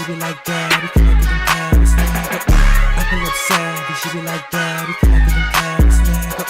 she be like that, we connected in Paris, nigga. I pull up savage, she be like that, we connected in Paris, nigga.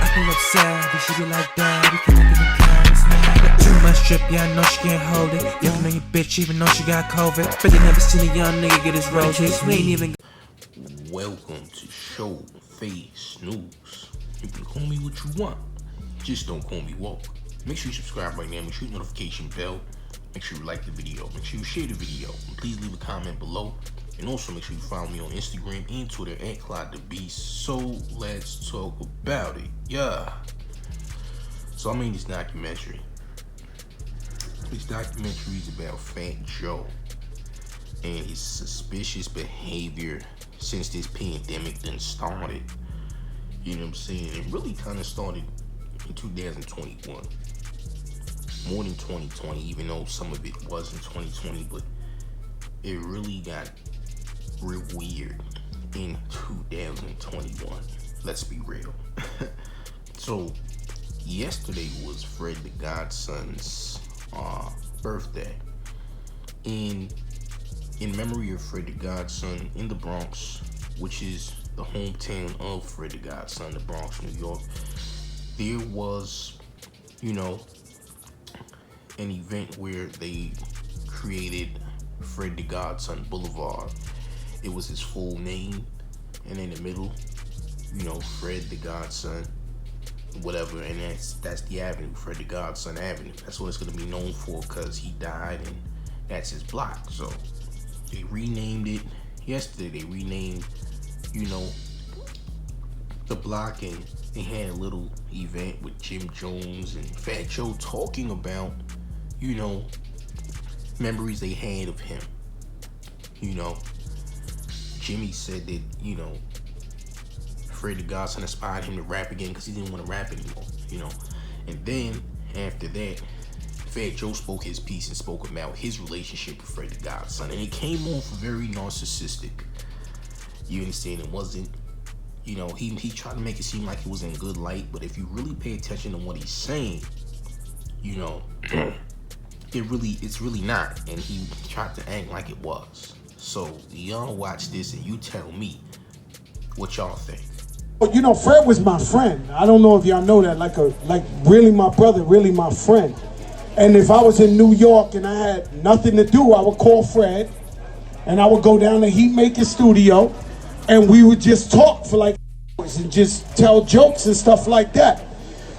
I pull up savage, she be like that, we connected in Paris, nigga. Too much drip, yeah, I know she can't hold it. Yucking on your bitch, even though she got COVID. But they never seen a young nigga get his roses. We ain't even. Welcome to Showface News. You can call me what you want, just don't call me woke. Make sure you subscribe right now, make sure you notification bell, make sure you like the video, make sure you share the video, and please leave a comment below. And also make sure you follow me on Instagram and Twitter at KLIDEDABEAST. So let's talk about it. Yeah. So I made this documentary. This documentary is about Fat Joe and his suspicious behavior since this pandemic done started. You know what I'm saying? It really kind of started in 2021. More than 2020, even though some of it was in 2020, but it really got real weird in 2021. Let's be real. So yesterday was Fred the Godson's birthday. And in memory of Fred the Godson in the Bronx, which is the hometown of Fred the Godson, the Bronx, New York, there was, an event where they created Fred the Godson Boulevard. It was his full name, and in the middle, Fred the Godson, whatever, and that's the avenue, Fred the Godson Avenue. That's what it's gonna be known for, because he died, and that's his block. So they renamed it yesterday. They renamed, the block, and they had a little event with Jim Jones and Fat Joe talking about, memories they had of him. Jimmy said that, Fred the Godson inspired him to rap again because he didn't want to rap anymore, And then after that, Fat Joe spoke his piece and spoke about his relationship with Fred the Godson, and it came off very narcissistic. You understand? It wasn't, he tried to make it seem like it was in good light, but if you really pay attention to what he's saying, it's really not, and he tried to act like it was. So y'all watch this and you tell me what y'all think. Fred was my friend. I don't know if y'all know that, like really my brother, really my friend. And if I was in New York and I had nothing to do, I would call Fred and I would go down to Heat Maker Studio and we would just talk for like hours and just tell jokes and stuff like that.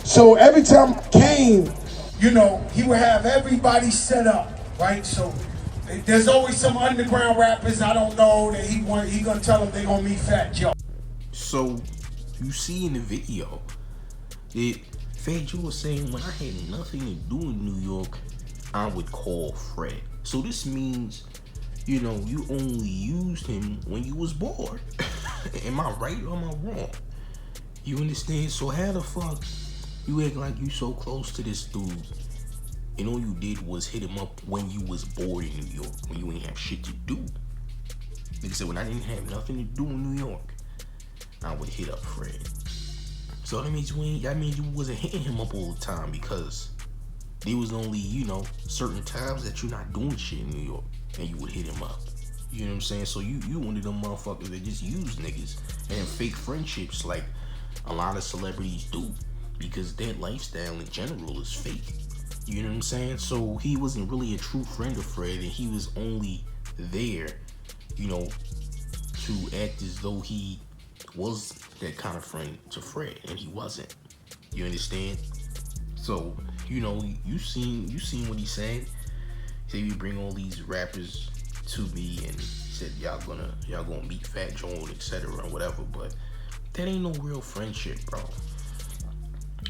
So every time I came, he would have everybody set up, right? So there's always some underground rappers I don't know that he gonna tell them they gonna meet Fat Joe. So you see in the video that Fat Joe was saying, when I had nothing to do in New York, I would call Fred. So this means, you only used him when you was bored. Am I right or am I wrong? You understand? So how the fuck you act like you so close to this dude, and all you did was hit him up when you was bored in New York, when you ain't have shit to do? Like I said, when I didn't have nothing to do in New York, I would hit up Fred. So that means you wasn't hitting him up all the time, because there was only, certain times that you're not doing shit in New York and you would hit him up. You know what I'm saying? So you one of them motherfuckers that just use niggas and fake friendships like a lot of celebrities do, because their lifestyle in general is fake. You know what I'm saying? So he wasn't really a true friend of Fred, and he was only there, to act as though he was that kind of friend to Fred, and he wasn't. You understand? So, you seen what he said. He said, you bring all these rappers to me, and he said y'all gonna meet Fat Joe, etc. and whatever, but that ain't no real friendship, bro.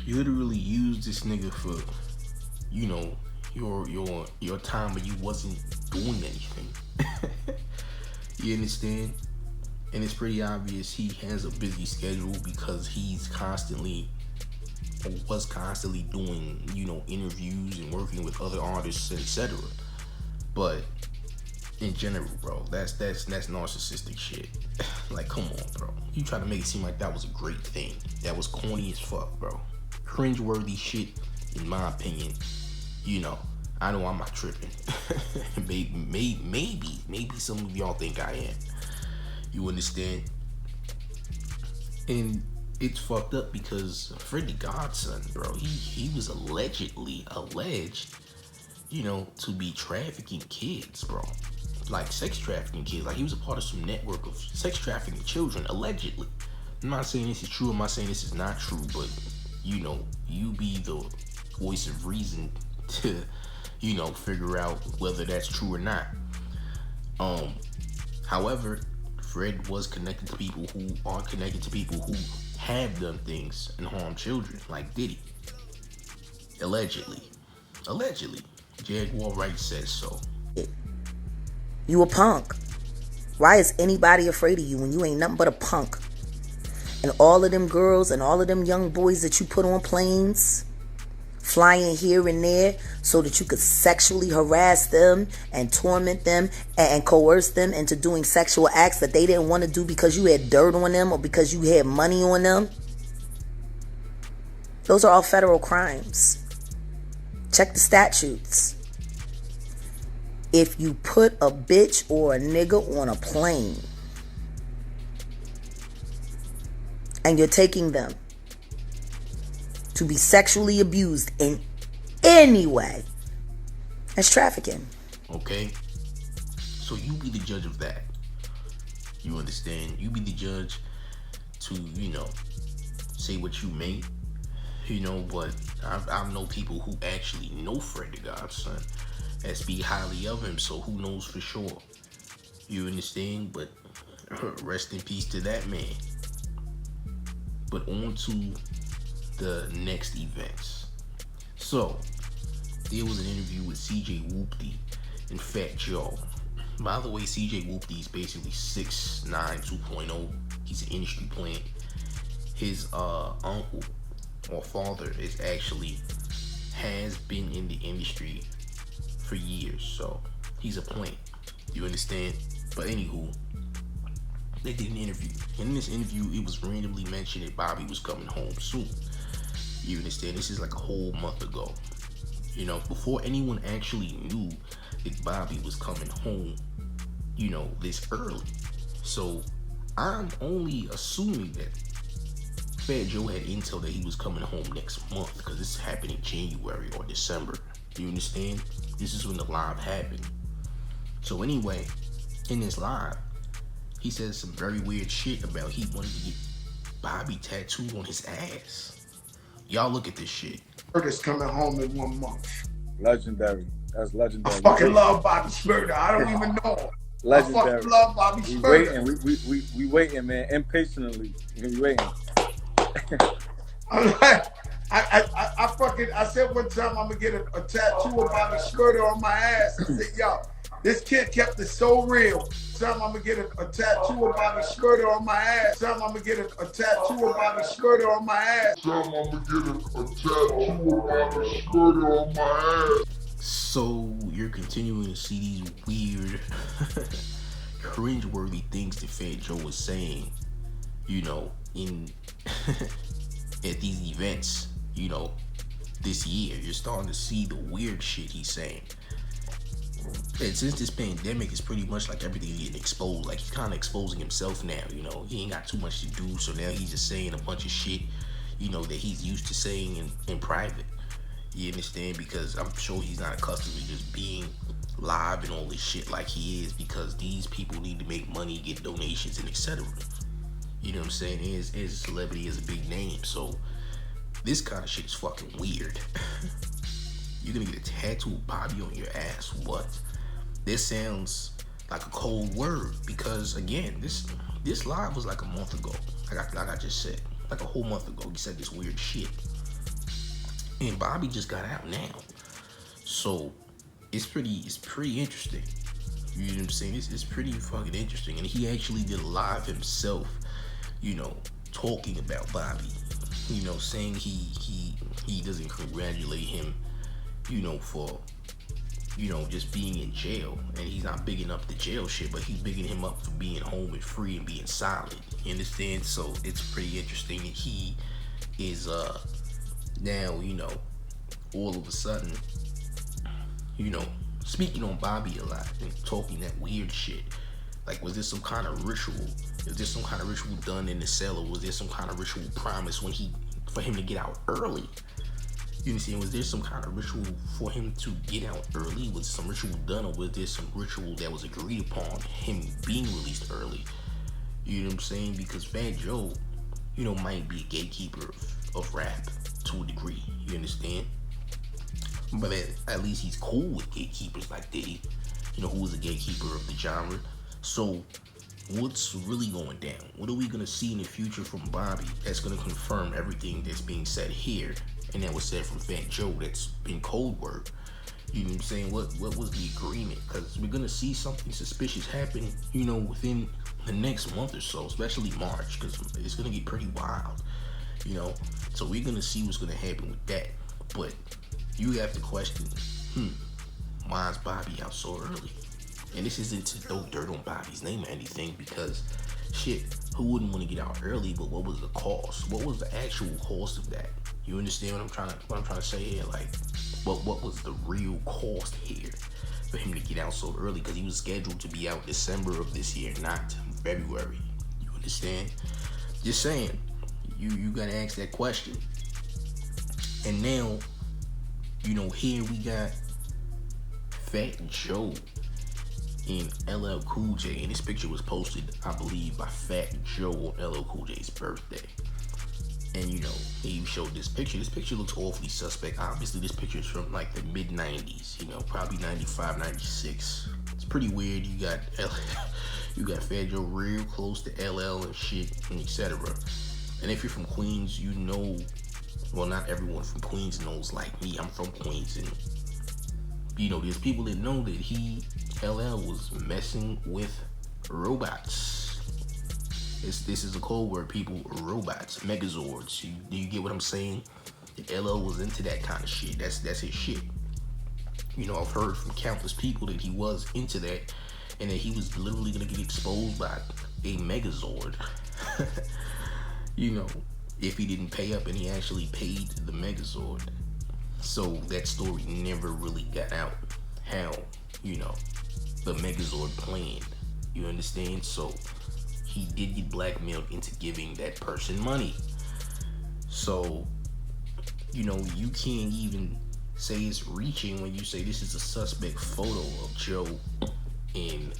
You literally used this nigga for, your time when you wasn't doing anything. You understand? And it's pretty obvious he has a busy schedule, because he's was constantly doing, interviews and working with other artists, etc. But in general, bro, that's narcissistic shit. Like, come on, bro. You try to make it seem like that was a great thing. That was corny as fuck, bro. Cringe-worthy shit, in my opinion. I know I'm not tripping. maybe some of y'all think I am. You understand? And it's fucked up because Freddie Godson, bro, he was alleged, to be trafficking kids, bro. Like sex trafficking kids. Like he was a part of some network of sex trafficking children, allegedly. I'm not saying this is true, I'm not saying this is not true, but you be the voice of reason to, figure out whether that's true or not. However, Fred was connected to people who are connected to people who have done things and harmed children, like Diddy. Allegedly. Jaguar Wright says so. You a punk. Why is anybody afraid of you when you ain't nothing but a punk? And all of them girls and all of them young boys that you put on planes, flying here and there so that you could sexually harass them and torment them and coerce them into doing sexual acts that they didn't want to do because you had dirt on them or because you had money on them. Those are all federal crimes. Check the statutes. If you put a bitch or a nigga on a plane and you're taking them to be sexually abused in any way, that's trafficking. Okay? So you be the judge of that. You understand? You be the judge to, say what you may. But I know people who actually know Freddie Godson and speak highly of him, so who knows for sure. You understand? But rest in peace to that man. But on to the next events. So, there was an interview with CJ Whoopty and Fat Joe. By the way, CJ Whoopty is basically 6'9", 2.0. He's an industry plant. His uncle or father has been in the industry for years, so he's a plant. You understand? But anywho, they did an interview. And in this interview, it was randomly mentioned that Bobby was coming home soon. You understand? This is like a whole month ago. Before anyone actually knew that Bobby was coming home, this early. So I'm only assuming that Fat Joe had intel that he was coming home next month, because this happened in January or December. You understand? This is when the live happened. So anyway, in this live, he says some very weird shit about he wanted to get Bobby tattooed on his ass. Y'all look at this shit. Shmurda's coming home in 1 month. Legendary. That's legendary. I fucking love Bobby Shmurda. I don't even know him. Legendary. I fucking love Bobby Shmurda. We waiting, man. Impatiently. We waiting. I'm like, I said one time I'm gonna get a tattoo of Bobby Shmurda on my ass. I said, yo, this kid kept it so real. Time I'm gonna get a tattoo of Bobby Shmurda on my ass. Time I'm gonna get a tattoo of Bobby Shmurda on my ass. Time I'm gonna get a tattoo of Bobby Shmurda on my ass. So you're continuing to see these weird, cringe-worthy things that Fat Joe was saying, in at these events, this year. You're starting to see the weird shit he's saying. And since this pandemic is pretty much like everything getting exposed, like he's kind of exposing himself now, he ain't got too much to do, so now he's just saying a bunch of shit, that he's used to saying in private. You understand? Because I'm sure he's not accustomed to just being live and all this shit like he is, because these people need to make money, get donations, and etc. You know what I'm saying? His celebrity is a big name, so this kind of shit is fucking weird. You're gonna get a tattoo of Bobby on your ass. What? This sounds like a cold word, because again, this live was like a month ago. Like I just said, like a whole month ago, he said this weird shit. And Bobby just got out now. So it's pretty interesting. You know what I'm saying? It's pretty fucking interesting. And he actually did a live himself, talking about Bobby. Saying he doesn't congratulate him, for just being in jail, and he's not bigging up the jail shit, but he's bigging him up for being home and free and being solid. You understand? So it's pretty interesting that he is now, all of a sudden, you know, speaking on Bobby a lot and talking that weird shit. Like, was there some kind of ritual? Is there some kind of ritual done in the cell, or was there some kind of ritual promise for him to get out early? You understand? Was there some kind of ritual for him to get out early? Was some ritual done, or was there some ritual that was agreed upon him being released early? You know what I'm saying? Because Fat Joe, you know, might be a gatekeeper of rap to a degree. You understand? But at least he's cool with gatekeepers like Diddy, you know, who was a gatekeeper of the genre. So what's really going down? What are we going to see in the future from Bobby that's going to confirm everything that's being said here and that was said from Fat Joe that's been code word? You know what I'm saying? What was the agreement? Because we're going to see something suspicious happen, you know, within the next month or so, especially March, because it's going to get pretty wild, you know? So we're going to see what's going to happen with that. But you have to question, why is Bobby out so early? And this isn't to throw dirt on Bobby's name or anything, because shit, who wouldn't want to get out early? But what was the cost? What was the actual cost of that? You understand what I'm trying to say here? Like, what was the real cost here for him to get out so early? Because he was scheduled to be out December of this year, not February. You understand? Just saying, you gotta ask that question. And now, you know, here we got Fat Joe in LL Cool J, and this picture was posted, I believe, by Fat Joe on LL Cool J's birthday. And you know, he showed this picture. This picture looks awfully suspect. Obviously, this picture is from like the mid 90s, you know, probably 95, 96. It's pretty weird. You got Fat Joe real close to LL and shit, and etc. And if you're from Queens, you know, well, not everyone from Queens knows like me. I'm from Queens, and you know, there's people that know that LL was messing with robots. This is a code word, people. Robots, Megazords. Do you get what I'm saying? LL was into that kind of shit. That's his shit. You know, I've heard from countless people that he was into that, and that he was literally gonna get exposed by a Megazord. You know, if he didn't pay up, and he actually paid the Megazord. So that story never really got out. How, you know, the Megazord planned. You understand? So he did get blackmailed into giving that person money. So, you know, you can't even say it's reaching when you say this is a suspect photo of Joe and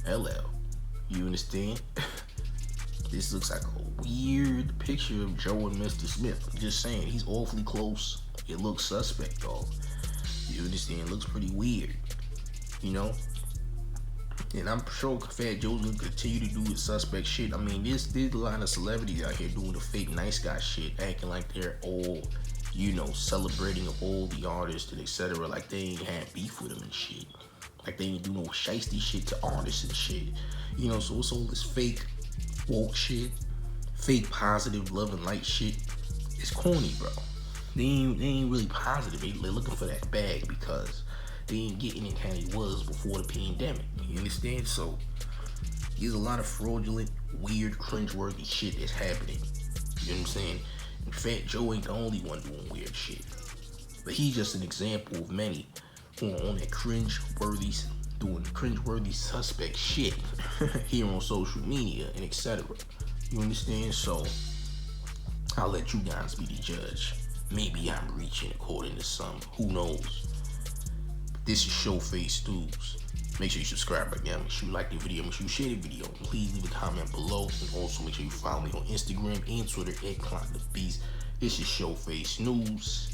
LL. You understand? This looks like a weird picture of Joe and Mr. Smith. I'm just saying, he's awfully close. It looks suspect, dog. You understand? It looks pretty weird, you know? And I'm sure Fat Joe's gonna continue to do his suspect shit. I mean, there's a lot of celebrities out here doing the fake nice guy shit, acting like they're all, you know, celebrating all the artists and etc. Like they ain't had beef with them and shit. Like they ain't do no shiesty shit to artists and shit. You know, so it's all this fake woke shit, fake positive love and light shit. It's corny, bro. They ain't really positive. They're looking for that bag because they ain't getting it how it was before the pandemic. You understand? So there's a lot of fraudulent, weird, cringeworthy shit that's happening. You know what I'm saying? And Fat Joe ain't the only one doing weird shit. But he's just an example of many who are on that doing cringeworthy suspect shit here on social media and etc. You understand? So I'll let you guys be the judge. Maybe I'm reaching according to some. Who knows? This is Showface News. Make sure you subscribe right now. Make sure you like the video. Make sure you share the video. Please leave a comment below. And also make sure you follow me on Instagram and Twitter at KLIDEDABEAST. This is Showface News.